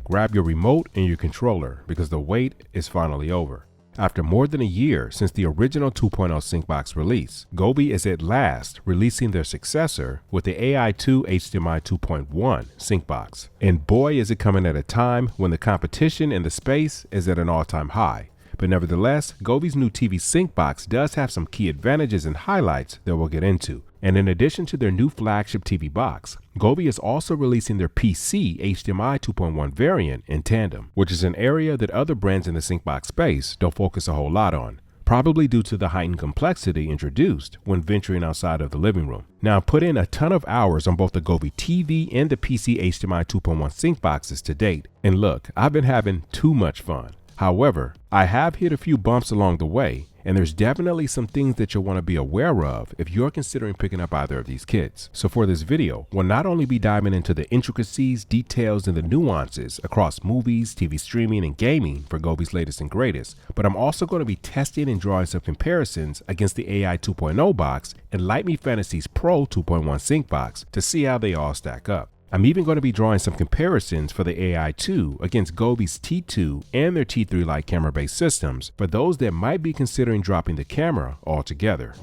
grab your remote and your controller because the wait is finally over. After more than a year since the original 2.0 sync box release, Govee is at last releasing their successor with the AI2 HDMI 2.1 sync box. And boy, is it coming at a time when the competition in the space is at an all-time high. But nevertheless, Govee's new TV sync box does have some key advantages and highlights that we'll get into. And in addition to their new flagship TV box, Govee is also releasing their PC HDMI 2.1 variant in tandem, which is an area that other brands in the sync box space don't focus a whole lot on, probably due to the heightened complexity introduced when venturing outside of the living room. Now, I've put in a ton of hours on both the Govee TV and the PC HDMI 2.1 sync boxes to date, and look, I've been having too much fun. However, I have hit a few bumps along the way, and there's definitely some things that you'll want to be aware of if you're considering picking up either of these kits. So for this video, we'll not only be diving into the intricacies, details, and the nuances across movies, TV streaming, and gaming for Govee's latest and greatest, but I'm also going to be testing and drawing some comparisons against the AI 2.0 box and Lytmi Fantasy's Pro 2.1 sync box to see how they all stack up. I'm even going to be drawing some comparisons for the AI2 against Govee's T2 and their T3 Lite camera-based systems for those that might be considering dropping the camera altogether.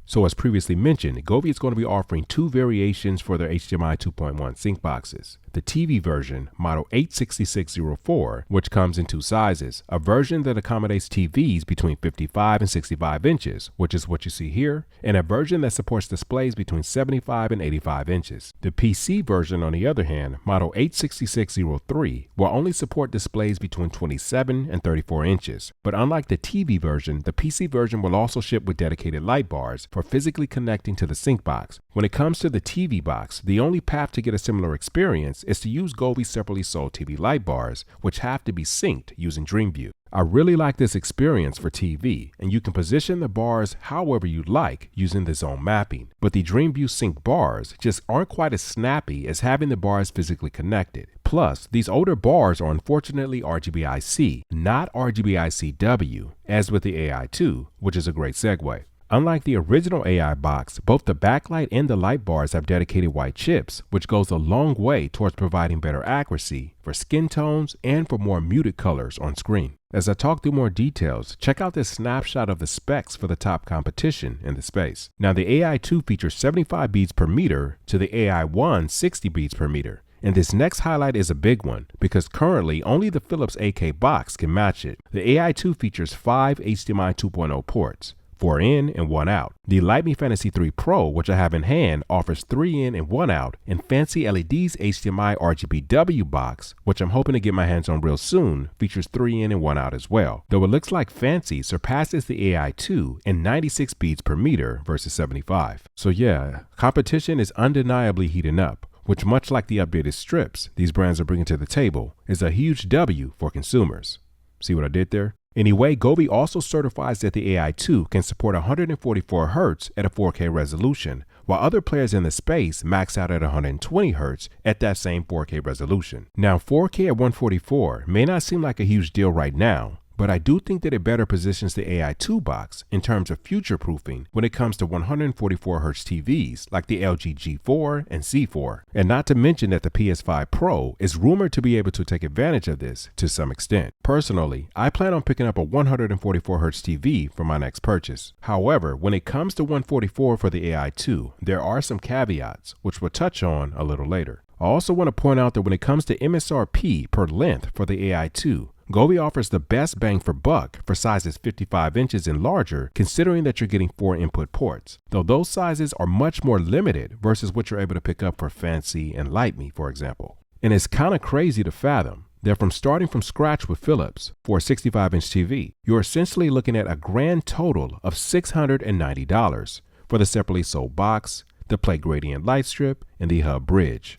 So as previously mentioned, Govee is going to be offering two variations for their HDMI 2.1 sync boxes. The TV version, model 86604, which comes in two sizes, a version that accommodates TVs between 55 and 65 inches, which is what you see here, and a version that supports displays between 75 and 85 inches. The PC version, on the other hand, model 86603, will only support displays between 27 and 34 inches. But unlike the TV version, the PC version will also ship with dedicated light bars for physically connecting to the sync box. When it comes to the TV box, the only path to get a similar experience is to use Govee's separately sold TV light bars, which have to be synced using DreamView. I really like this experience for TV, and you can position the bars however you like using the zone mapping, but the DreamView sync bars just aren't quite as snappy as having the bars physically connected. Plus, these older bars are unfortunately RGB-IC, not RGB-ICW, as with the AI2, which is a great segue. Unlike the original AI box, both the backlight and the light bars have dedicated white chips, which goes a long way towards providing better accuracy for skin tones and for more muted colors on screen. As I talk through more details, check out this snapshot of the specs for the top competition in the space. Now, the AI2 features 75 beads per meter to the AI1 60 beads per meter. And this next highlight is a big one because currently only the Philips AK box can match it. The AI2 features 5 HDMI 2.0 ports, 4 in and 1 out. The Lytmi Fantasy 3 Pro, which I have in hand, offers 3 in and 1 out, and Fancy LED's HDMI RGBW box, which I'm hoping to get my hands on real soon, features 3 in and 1 out as well. Though it looks like Fancy surpasses the AI2 in 96 beads per meter versus 75. So yeah, competition is undeniably heating up, which, much like the updated strips these brands are bringing to the table, is a huge W for consumers. See what I did there? Anyway, Govee also certifies that the AI2 can support 144 Hz at a 4K resolution, while other players in the space max out at 120 Hz at that same 4K resolution. Now, 4K at 144 may not seem like a huge deal right now, but I do think that it better positions the AI2 box in terms of future-proofing when it comes to 144 Hz TVs like the LG G4 and C4. And not to mention that the PS5 Pro is rumored to be able to take advantage of this to some extent. Personally, I plan on picking up a 144 Hz TV for my next purchase. However, when it comes to 144 for the AI2, there are some caveats, which we'll touch on a little later. I also want to point out that when it comes to MSRP per length for the AI2, Govee offers the best bang for buck for sizes 55 inches and larger, considering that you're getting 4 input ports, though those sizes are much more limited versus what you're able to pick up for Fancy and Lytmi, for example. And it's kind of crazy to fathom that from starting from scratch with Philips for a 65-inch TV, you're essentially looking at a grand total of $690 for the separately sold box, the plate gradient light strip, and the hub bridge.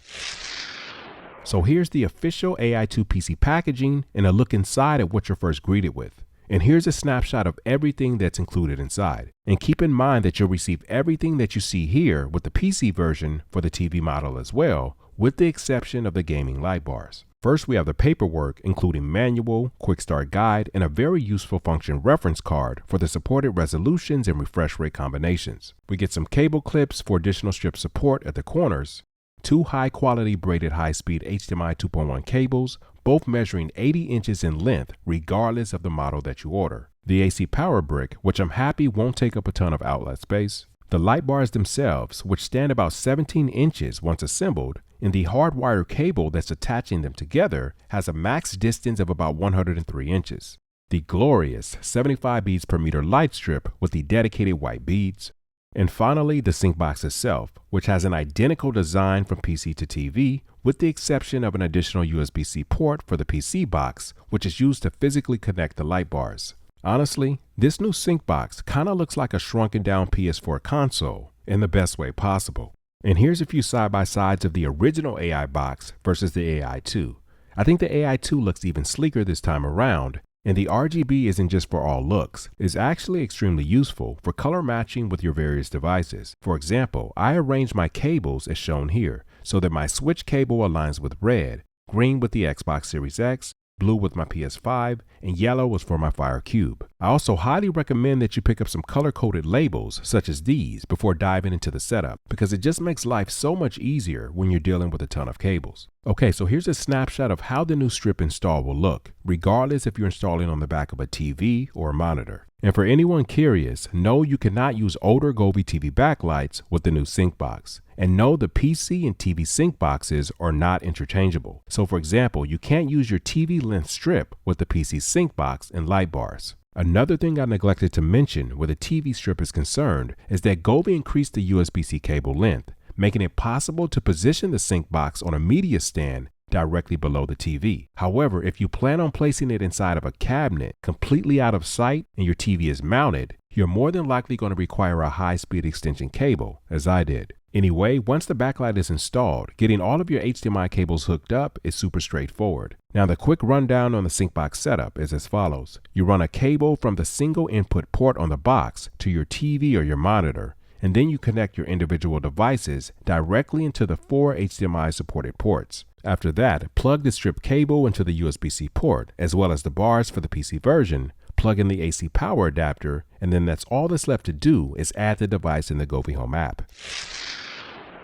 So here's the official AI2 PC packaging and a look inside at what you're first greeted with. And here's a snapshot of everything that's included inside. And keep in mind that you'll receive everything that you see here with the PC version for the TV model as well, with the exception of the gaming light bars. First, we have the paperwork, including manual, quick start guide, and a very useful function reference card for the supported resolutions and refresh rate combinations. We get some cable clips for additional strip support at the corners, 2 high-quality braided high-speed HDMI 2.1 cables, both measuring 80 inches in length regardless of the model that you order. The AC power brick, which I'm happy won't take up a ton of outlet space. The light bars themselves, which stand about 17 inches once assembled, and the hardwire cable that's attaching them together has a max distance of about 103 inches. The glorious 75 beads per meter light strip with the dedicated white beads. And finally, the sync box itself, which has an identical design from PC to TV, with the exception of an additional USB-C port for the PC box, which is used to physically connect the light bars. Honestly, this new sync box kinda looks like a shrunken down PS4 console in the best way possible. And here's a few side-by-sides of the original AI box versus the AI2. I think the AI2 looks even sleeker this time around, and the RGB isn't just for all looks. It's actually extremely useful for color matching with your various devices. For example, I arranged my cables as shown here, so that my Switch cable aligns with red, green with the Xbox Series X, blue with my PS5, and yellow was for my Fire Cube. I also highly recommend that you pick up some color-coded labels such as these before diving into the setup, because it just makes life so much easier when you're dealing with a ton of cables. Okay, so here's a snapshot of how the new strip install will look, regardless if you're installing on the back of a TV or a monitor. And for anyone curious, no, you cannot use older Govee TV backlights with the new sync box. And no, the PC and TV sync boxes are not interchangeable. So for example, you can't use your TV length strip with the PC sync box and light bars. Another thing I neglected to mention where the TV strip is concerned is that Govee increased the USB-C cable length, making it possible to position the sync box on a media stand directly below the TV. However, if you plan on placing it inside of a cabinet completely out of sight and your TV is mounted, you're more than likely going to require a high-speed extension cable, as I did. Anyway, once the backlight is installed, getting all of your HDMI cables hooked up is super straightforward. Now the quick rundown on the sync box setup is as follows. You run a cable from the single input port on the box to your TV or your monitor, and then you connect your individual devices directly into the 4 HDMI supported ports. After that, plug the strip cable into the USB-C port, as well as the bars for the PC version, plug in the AC power adapter, and then that's all that's left to do is add the device in the Govee Home app.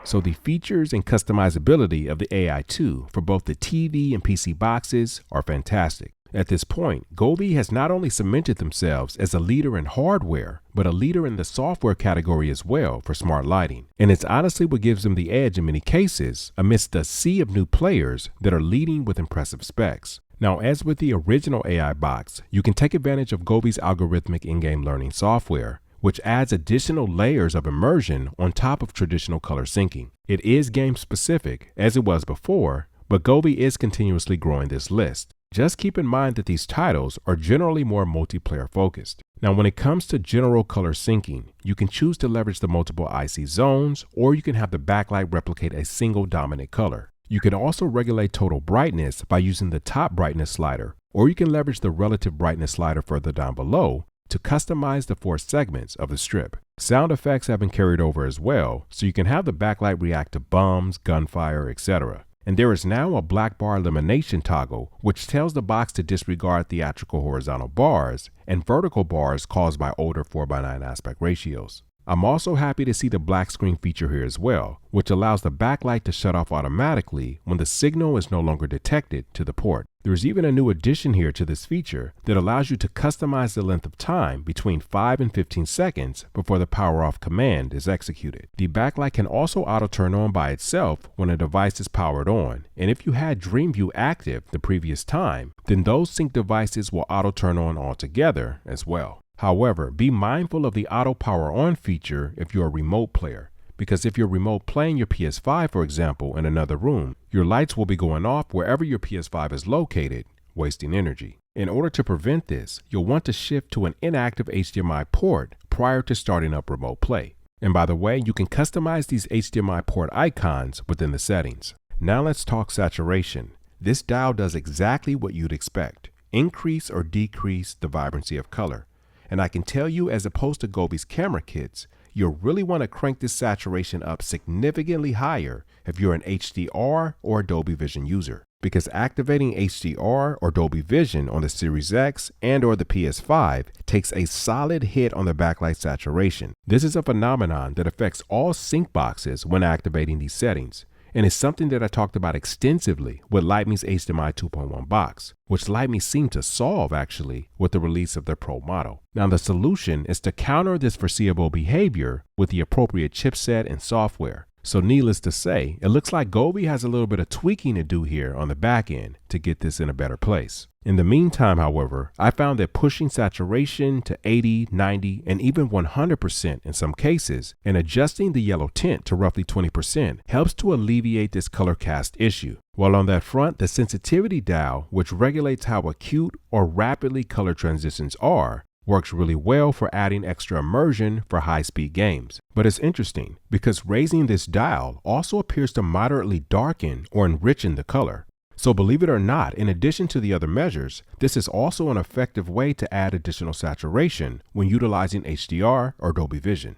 So the features and customizability of the AI2 for both the TV and PC boxes are fantastic. At this point, Govee has not only cemented themselves as a leader in hardware, but a leader in the software category as well for smart lighting. And it's honestly what gives them the edge in many cases amidst the sea of new players that are leading with impressive specs. Now, as with the original AI box, you can take advantage of Govee's algorithmic in-game learning software, which adds additional layers of immersion on top of traditional color syncing. It is game specific, as it was before, but Govee is continuously growing this list. Just keep in mind that these titles are generally more multiplayer focused. Now, when it comes to general color syncing, you can choose to leverage the multiple IC zones, or you can have the backlight replicate a single dominant color. You can also regulate total brightness by using the top brightness slider, or you can leverage the relative brightness slider further down below to customize the 4 segments of the strip. Sound effects have been carried over as well, so you can have the backlight react to bums, gunfire, etc. And there is now a black bar elimination toggle, which tells the box to disregard theatrical horizontal bars and vertical bars caused by older 4:9 aspect ratios. I'm also happy to see the black screen feature here as well, which allows the backlight to shut off automatically when the signal is no longer detected to the port. There's even a new addition here to this feature that allows you to customize the length of time between 5 and 15 seconds before the power off command is executed. The backlight can also auto turn on by itself when a device is powered on, and if you had Dream View active the previous time, then those sync devices will auto turn on altogether as well. However, be mindful of the auto power on feature if you're a remote player, because if you're remote playing your PS5, for example, in another room, your lights will be going off wherever your PS5 is located, wasting energy. In order to prevent this, you'll want to shift to an inactive HDMI port prior to starting up remote play. And by the way, you can customize these HDMI port icons within the settings. Now let's talk saturation. This dial does exactly what you'd expect: increase or decrease the vibrancy of color. And I can tell you, as opposed to Govee's camera kits, you'll really want to crank this saturation up significantly higher if you're an HDR or Dolby Vision user, because activating HDR or Dolby Vision on the Series X and or the PS5 takes a solid hit on the backlight saturation. This is a phenomenon that affects all sync boxes when activating these settings, and it's something that I talked about extensively with Lytmi's HDMI 2.1 box, which Lytmi seemed to solve actually with the release of their Pro model. Now the solution is to counter this foreseeable behavior with the appropriate chipset and software. So needless to say, it looks like Govee has a little bit of tweaking to do here on the back end to get this in a better place. In the meantime, however, I found that pushing saturation to 80, 90, and even 100% in some cases, and adjusting the yellow tint to roughly 20% helps to alleviate this color cast issue. While on that front, the sensitivity dial, which regulates how acute or rapidly color transitions are, works really well for adding extra immersion for high-speed games. But it's interesting because raising this dial also appears to moderately darken or enrichen the color. So believe it or not, in addition to the other measures, this is also an effective way to add additional saturation when utilizing HDR or Dolby Vision.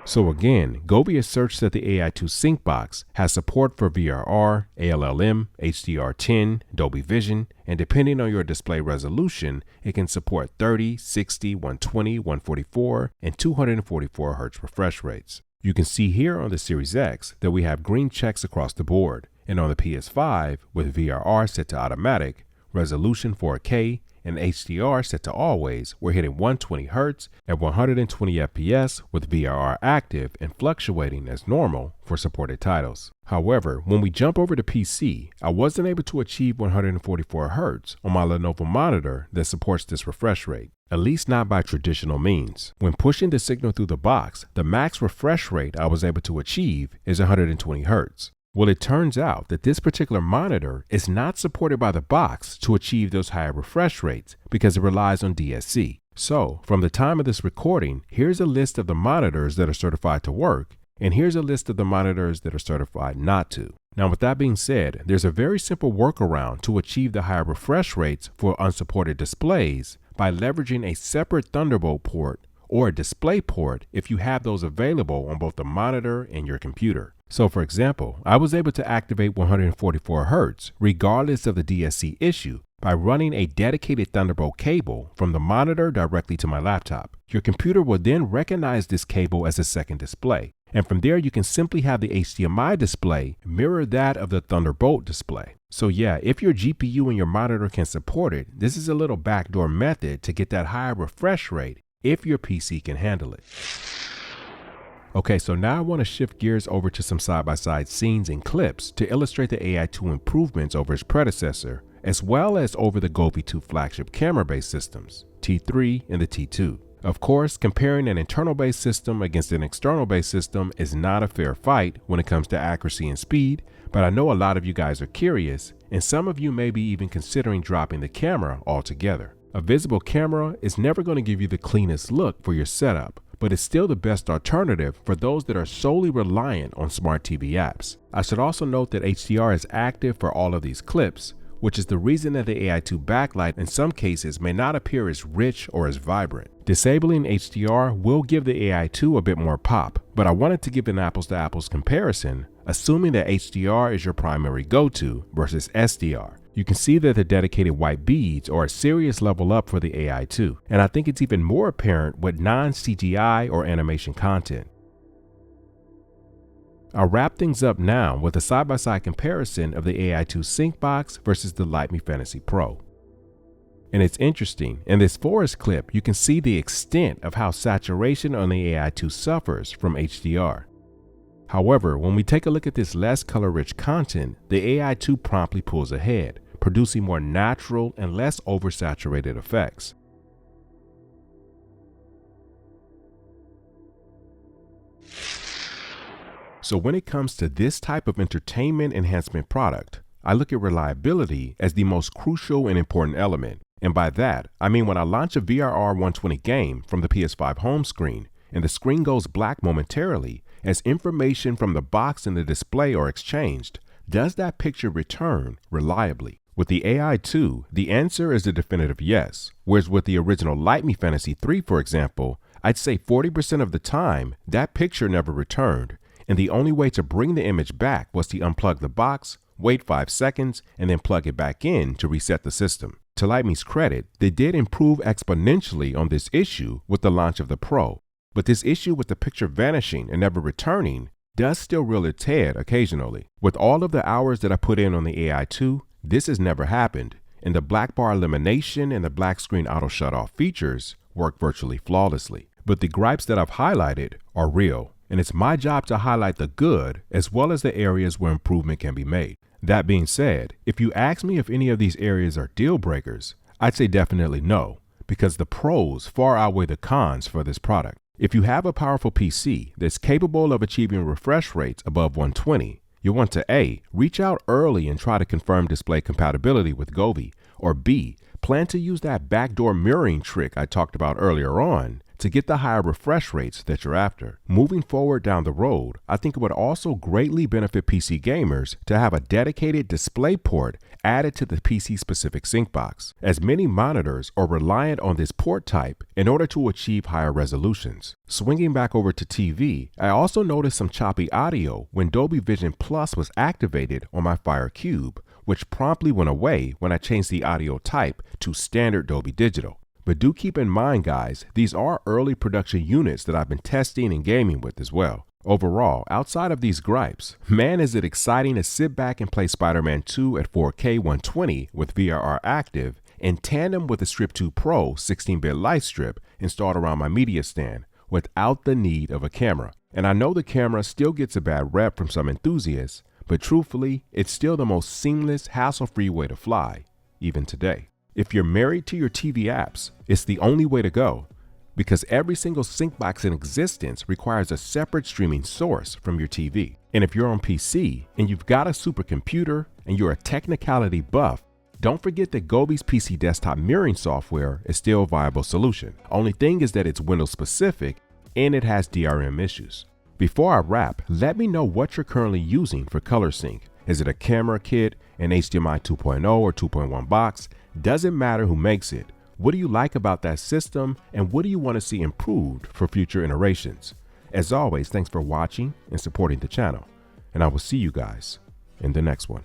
So again, Govee asserts that the AI2 sync box has support for VRR, ALLM, HDR10, Dolby Vision, and depending on your display resolution, it can support 30, 60, 120, 144, and 244 Hz refresh rates. You can see here on the Series X that we have green checks across the board, and on the PS5 with VRR set to automatic, resolution 4K, and HDR set to always, we're hitting 120 Hz at 120 FPS with VRR active and fluctuating as normal for supported titles. However, when we jump over to PC, I wasn't able to achieve 144 Hz on my Lenovo monitor that supports this refresh rate, at least not by traditional means. When pushing the signal through the box, the max refresh rate I was able to achieve is 120 Hz. Well, it turns out that this particular monitor is not supported by the box to achieve those higher refresh rates because it relies on DSC. So, from the time of this recording, here's a list of the monitors that are certified to work, and here's a list of the monitors that are certified not to. Now, with that being said, there's a very simple workaround to achieve the higher refresh rates for unsupported displays by leveraging a separate Thunderbolt port or a display port if you have those available on both the monitor and your computer. So for example, I was able to activate 144 Hz regardless of the DSC issue by running a dedicated Thunderbolt cable from the monitor directly to my laptop. Your computer will then recognize this cable as a second display, and from there you can simply have the HDMI display mirror that of the Thunderbolt display. So yeah, if your GPU and your monitor can support it, this is a little backdoor method to get that higher refresh rate if your PC can handle it. Okay, so now I want to shift gears over to some side-by-side scenes and clips to illustrate the AI2 improvements over its predecessor, as well as over the Govee 2 flagship camera-based systems, T3 and the T2. Of course, comparing an internal-based system against an external-based system is not a fair fight when it comes to accuracy and speed, but I know a lot of you guys are curious, and some of you may be even considering dropping the camera altogether. A visible camera is never going to give you the cleanest look for your setup, but it's still the best alternative for those that are solely reliant on smart TV apps. I should also note that HDR is active for all of these clips, which is the reason that the AI2 backlight in some cases may not appear as rich or as vibrant. Disabling HDR will give the AI2 a bit more pop, but I wanted to give an apples to apples comparison, assuming that HDR is your primary go-to versus SDR. You can see that the dedicated white beads are a serious level up for the AI2, and I think it's even more apparent with non-CGI or animation content. I'll wrap things up now with a side-by-side comparison of the AI2 Sync Box versus the Lytmi Fantasy Pro. And it's interesting, in this forest clip you can see the extent of how saturation on the AI2 suffers from HDR. However, when we take a look at this less color-rich content, the AI2 promptly pulls ahead, producing more natural and less oversaturated effects. So when it comes to this type of entertainment enhancement product, I look at reliability as the most crucial and important element. And by that, I mean when I launch a VRR 120 game from the PS5 home screen and the screen goes black momentarily as information from the box and the display are exchanged, does that picture return reliably? With the AI2, the answer is a definitive yes, whereas with the original Lytmi Fantasy 3, for example, I'd say 40% of the time, that picture never returned, and the only way to bring the image back was to unplug the box, wait 5 seconds, and then plug it back in to reset the system. To Lytmi's credit, they did improve exponentially on this issue with the launch of the Pro, but this issue with the picture vanishing and never returning does still rear its head occasionally. With all of the hours that I put in on the AI2, this has never happened, and the black bar elimination and the black screen auto shut off features work virtually flawlessly. But the gripes that I've highlighted are real, and it's my job to highlight the good as well as the areas where improvement can be made. That being said, if you ask me if any of these areas are deal breakers, I'd say definitely no, because the pros far outweigh the cons for this product. If you have a powerful PC that's capable of achieving refresh rates above 120, you'll want to A, reach out early and try to confirm display compatibility with Govee, or B, plan to use that backdoor mirroring trick I talked about earlier on to get the higher refresh rates that you're after. Moving forward down the road, I think it would also greatly benefit PC gamers to have a dedicated display port added to the PC-specific sync box, as many monitors are reliant on this port type in order to achieve higher resolutions. Swinging back over to TV, I also noticed some choppy audio when Dolby Vision Plus was activated on my Fire Cube, which promptly went away when I changed the audio type to standard Dolby Digital. But do keep in mind, guys, these are early production units that I've been testing and gaming with as well. Overall, outside of these gripes, man is it exciting to sit back and play Spider-Man 2 at 4K 120 with VRR active in tandem with the Strip 2 Pro 16-bit light strip installed around my media stand without the need of a camera. And I know the camera still gets a bad rep from some enthusiasts, but truthfully, it's still the most seamless, hassle-free way to fly, even today. If you're married to your TV apps, it's the only way to go, because every single sync box in existence requires a separate streaming source from your TV. And if you're on PC and you've got a supercomputer and you're a technicality buff, don't forget that Govee's PC desktop mirroring software is still a viable solution. Only thing is that it's Windows specific and it has DRM issues. Before I wrap, let me know what you're currently using for color sync. Is it a camera kit, an HDMI 2.0 or 2.1 box? Doesn't matter who makes it. What do you like about that system, and what do you want to see improved for future iterations? As always, thanks for watching and supporting the channel, and I will see you guys in the next one.